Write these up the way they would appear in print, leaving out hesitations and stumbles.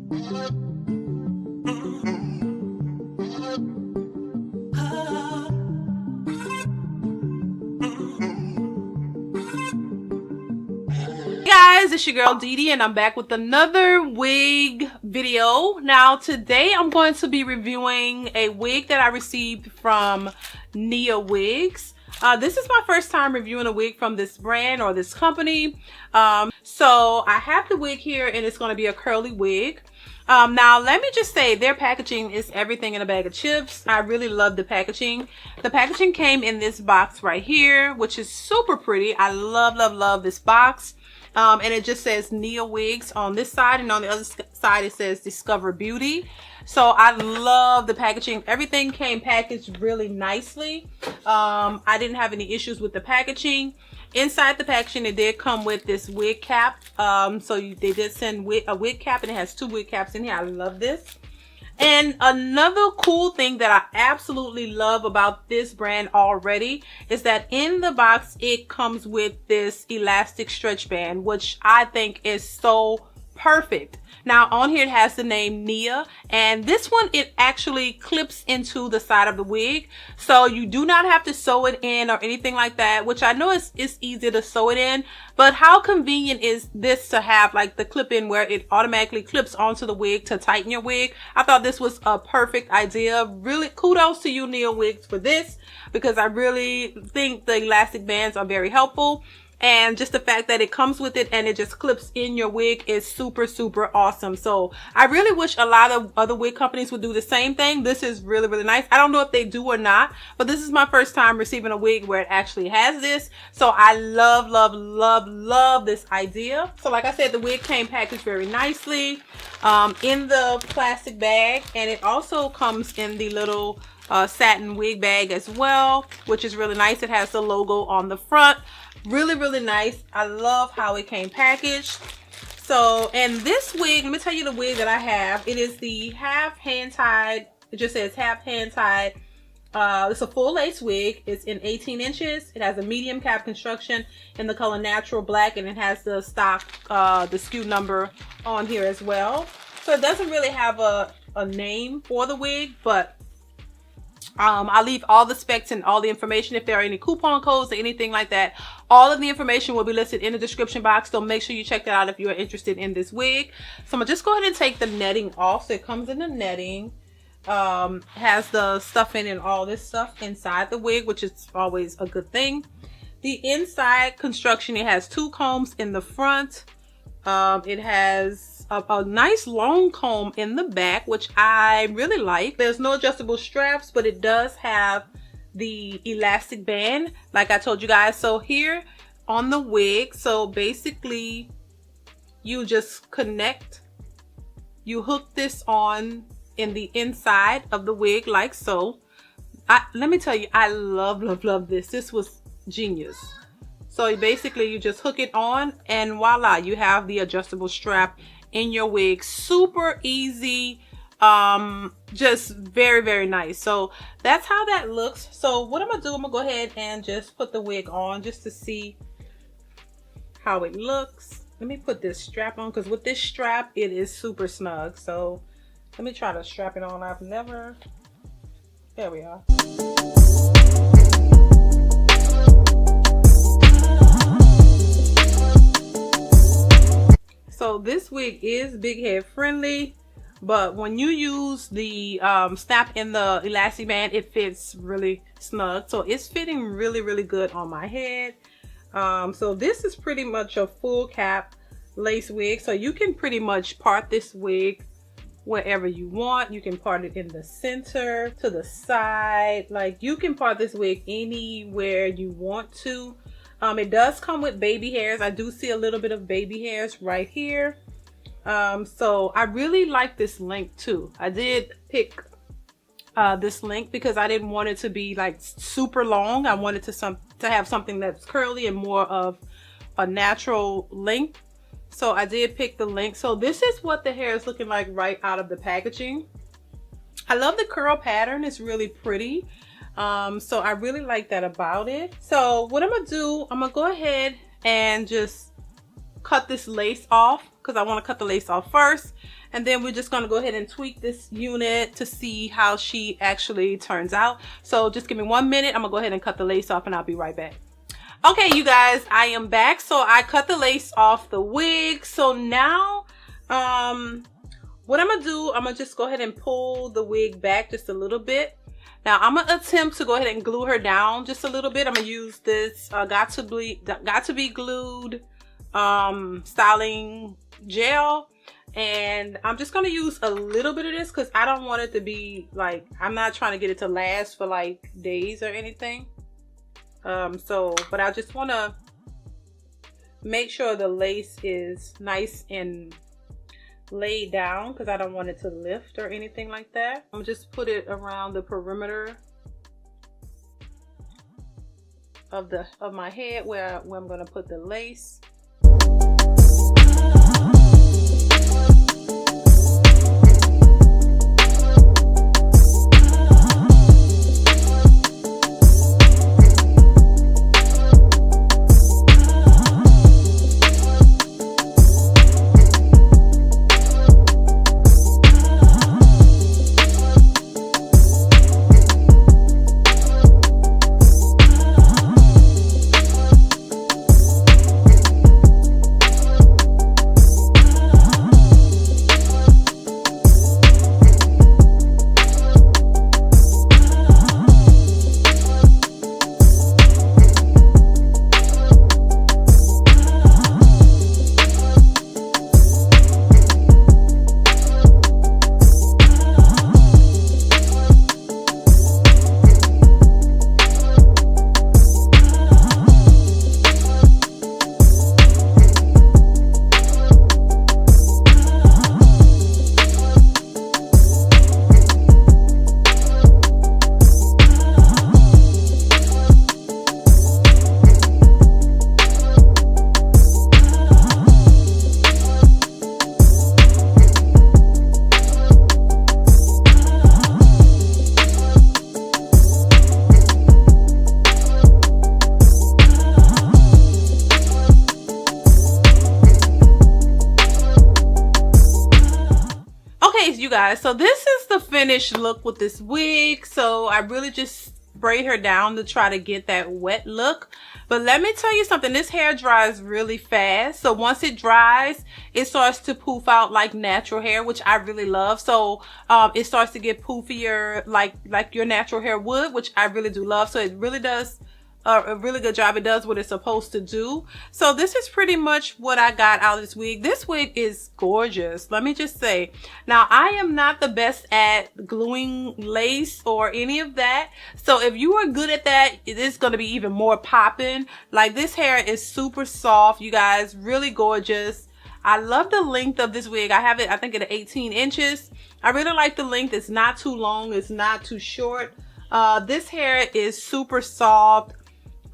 Guys, it's your girl DeeDee and I'm back with another wig video. Now today I'm going to be reviewing a wig that I received from Niawigs. This is my first time reviewing a wig from this brand or this company. So I have the wig here and it's going to be a curly wig. Now let me just say their packaging is everything in a bag of chips. I really love the packaging. The packaging came in this box right here, which is super pretty. I love this box. And it just says Niawigs on this side, and on the other side it says Discover Beauty. So I love the packaging. Everything came packaged really nicely. I didn't have any issues with the packaging. Inside the packaging, it did come with this wig cap. They did send a wig cap, and it has 2 wig caps in here. I love this. And another cool thing that I absolutely love about this brand already is that in the box, it comes with this elastic stretch band, which I think is so perfect. Now on here it has the name Nia, and this one it actually clips into the side of the wig, so you do not have to sew it in or anything like that, which I know it's easy to sew it in, but how convenient is this to have like the clip in where it automatically clips onto the wig to tighten your wig. I thought this was a perfect idea. Really kudos to you Niawigs for this, because I really think the elastic bands are very helpful. And just the fact that it comes with it and it just clips in your wig is super awesome. So I really wish a lot of other wig companies would do the same thing. This is really nice. I don't know if they do or not, but this is my first time receiving a wig where it actually has this. So I love this idea. So like I said, the wig came packaged very nicely in the plastic bag, and it also comes in the little satin wig bag as well, which is really nice. It has the logo on the front. Really nice. I love how it came packaged. So, and this wig, let me tell you the wig that I have. It is the half hand tied. It just says half hand tied. It's a full lace wig. It's in 18 inches. It has a medium cap construction in the color natural black, and it has the stock, the SKU number on here as well. So it doesn't really have a name for the wig, but I'll leave all the specs and all the information. If there are any coupon codes or anything like that, all of the information will be listed in the description box. So make sure you check that out if you are interested in this wig. So I'm gonna just go ahead and take the netting off. So it comes in the netting, has the stuff in and all this stuff inside the wig, which is always a good thing. The inside construction, it has 2 combs in the front. It has a nice long comb in the back, which I really like. There's no adjustable straps, but it does have the elastic band like I told you guys. So here on the wig, so basically you just connect, you hook this on in the inside of the wig like so. Let me tell you, I love this. This was genius. So basically you just hook it on and voila, you have the adjustable strap in your wig. Super easy, just very nice. So that's how that looks. So what I'm gonna do, I'm gonna go ahead and just put the wig on just to see how it looks. Let me put this strap on, because with this strap it is super snug. So let me try to strap it on. There we are. So this wig is big head friendly, but when you use the snap in the elastic band, it fits really snug. So it's fitting really good on my head. So this is pretty much a full cap lace wig. So you can pretty much part this wig wherever you want. You can part it in the center, to the side. Like you can part this wig anywhere you want to. It does come with baby hairs. I do see a little bit of baby hairs right here. So I really like this length too. I did pick this length because I didn't want it to be like super long. I wanted to have something that's curly and more of a natural length. So I did pick the length. So this is what the hair is looking like right out of the packaging. I love the curl pattern. It's really pretty. So I really like that about it. So what I'm gonna do, I'm gonna go ahead and just cut this lace off because I want to cut the lace off first. And then we're just going to go ahead and tweak this unit to see how she actually turns out. So just give me 1 minute. I'm going to go ahead and cut the lace off and I'll be right back. Okay, you guys, I am back. So I cut the lace off the wig. So now, what I'm going to do, I'm going to just go ahead and pull the wig back just a little bit. Now I'm going to attempt to go ahead and glue her down just a little bit. I'm going to use this got to be glued styling gel. And I'm just going to use a little bit of this because I don't want it to be like, I'm not trying to get it to last for like days or anything. But I just want to make sure the lace is nice and laid down because I don't want it to lift or anything like that. I'm just put it around the perimeter of my head where I'm going to put the lace. You guys, so this is the finished look with this wig. So I really just sprayed her down to try to get that wet look. But let me tell you something, this hair dries really fast. So once it dries, it starts to poof out like natural hair, which I really love. So it starts to get poofier like your natural hair would, which I really do love. So it really does a really good job. It does what it's supposed to do. So this is pretty much what I got out of this wig. This wig is gorgeous, let me just say. Now I am not the best at gluing lace or any of that, so if you are good at that, it is going to be even more popping. Like, this hair is super soft, you guys, really gorgeous. I love the length of this wig. I have it, I think, at 18 inches. I really like the length. It's not too long, it's not too short. This hair is super soft.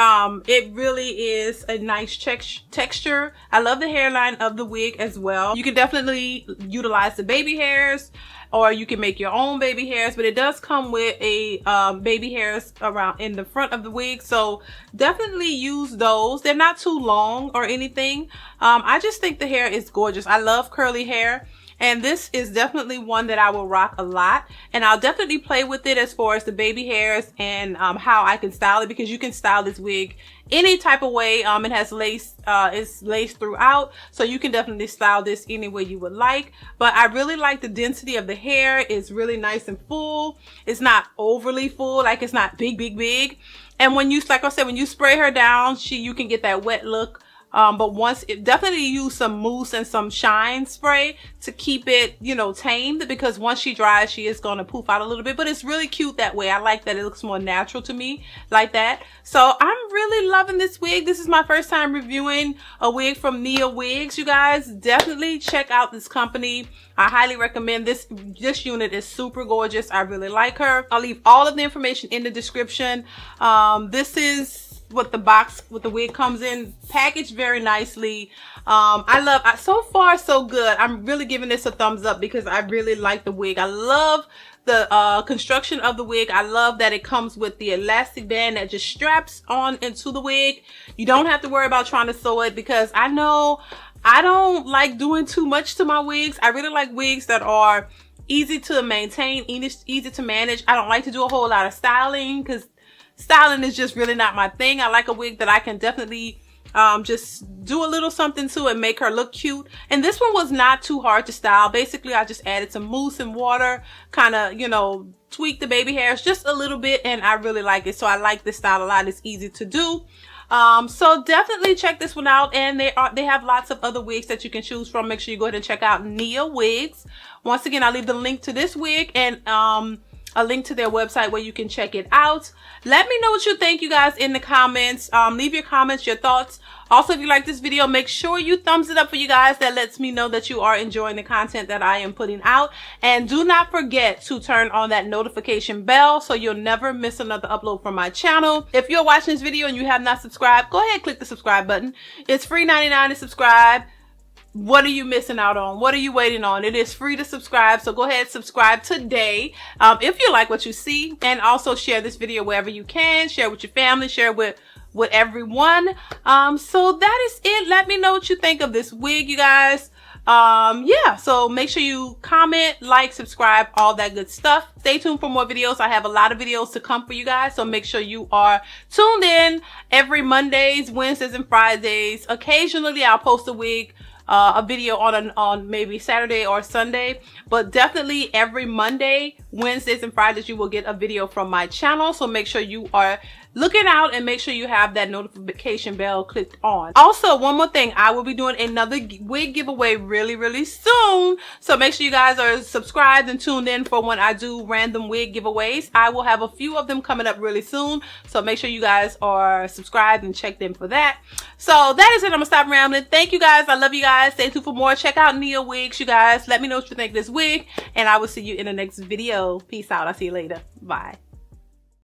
It really is a nice texture. I love the hairline of the wig as well. You can definitely utilize the baby hairs, or you can make your own baby hairs, but it does come with a baby hairs around in the front of the wig, so definitely use those. They're not too long or anything. I just think the hair is gorgeous. I love curly hair. And this is definitely one that I will rock a lot. And I'll definitely play with it as far as the baby hairs and how I can style it, because you can style this wig any type of way. It has lace, it's laced throughout, so you can definitely style this any way you would like. But I really like the density of the hair. It's really nice and full. It's not overly full, like it's not big. And when you, like I said, when you spray her down, you can get that wet look. But once it, definitely use some mousse and some shine spray to keep it, you know, tamed, because once she dries, she is going to poof out a little bit. But it's really cute that way. I like that. It looks more natural to me like that. So I'm really loving this wig. This is my first time reviewing a wig from Niawigs. You guys definitely check out this company. I highly recommend this. This unit is super gorgeous. I really like her. I'll leave all of the information in the description. This is what the box with the wig comes in, packaged very nicely. I love, so far so good. I'm really giving this a thumbs up because I really like the wig. I love the construction of the wig. I love that it comes with the elastic band that just straps on into the wig. You don't have to worry about trying to sew it, because I know I don't like doing too much to my wigs. I really like wigs that are easy to maintain, easy to manage. I don't like to do a whole lot of styling because styling is just really not my thing. I like a wig that I can definitely just do a little something to and make her look cute. And this one was not too hard to style. Basically, I just added some mousse and water, kind of, you know, tweak the baby hairs just a little bit, and I really like it. So I like this style a lot. It's easy to do. So definitely check this one out, and they have lots of other wigs that you can choose from. Make sure you go ahead and check out Niawigs. Once again, I'll leave the link to this wig and a link to their website where you can check it out. Let me know what you think, you guys, in the comments. Leave your comments, your thoughts. Also, if you like this video, make sure you thumbs it up for you guys. That lets me know that you are enjoying the content that I am putting out. And do not forget to turn on that notification bell so you'll never miss another upload from my channel. If you're watching this video and you have not subscribed, go ahead and click the subscribe button. It's free 99 to subscribe. What are you missing out on? What are you waiting on? It is free to subscribe, so go ahead and subscribe today if you like what you see. And also share this video wherever you can. Share with your family, share with everyone. So that is it. Let me know what you think of this wig, you guys. Yeah, so make sure you comment, like, subscribe, all that good stuff. Stay tuned for more videos. I have a lot of videos to come for you guys, so make sure you are tuned in every Mondays, Wednesdays, and Fridays. Occasionally I'll post a wig, a video on maybe Saturday or Sunday, but definitely every Monday, Wednesdays, and Fridays you will get a video from my channel. So make sure you are looking out and make sure you have that notification bell clicked on. Also, one more thing, I will be doing another wig giveaway really soon, so make sure you guys are subscribed and tuned in for when I do random wig giveaways. I will have a few of them coming up really soon, so make sure you guys are subscribed and checked in for that. So that is it. I'm gonna stop rambling. Thank you guys. I love you guys. Stay tuned for more. Check out Niawigs, you guys. Let me know what you think of this wig, and I will see you in the next video. Peace out. I'll see you later. Bye.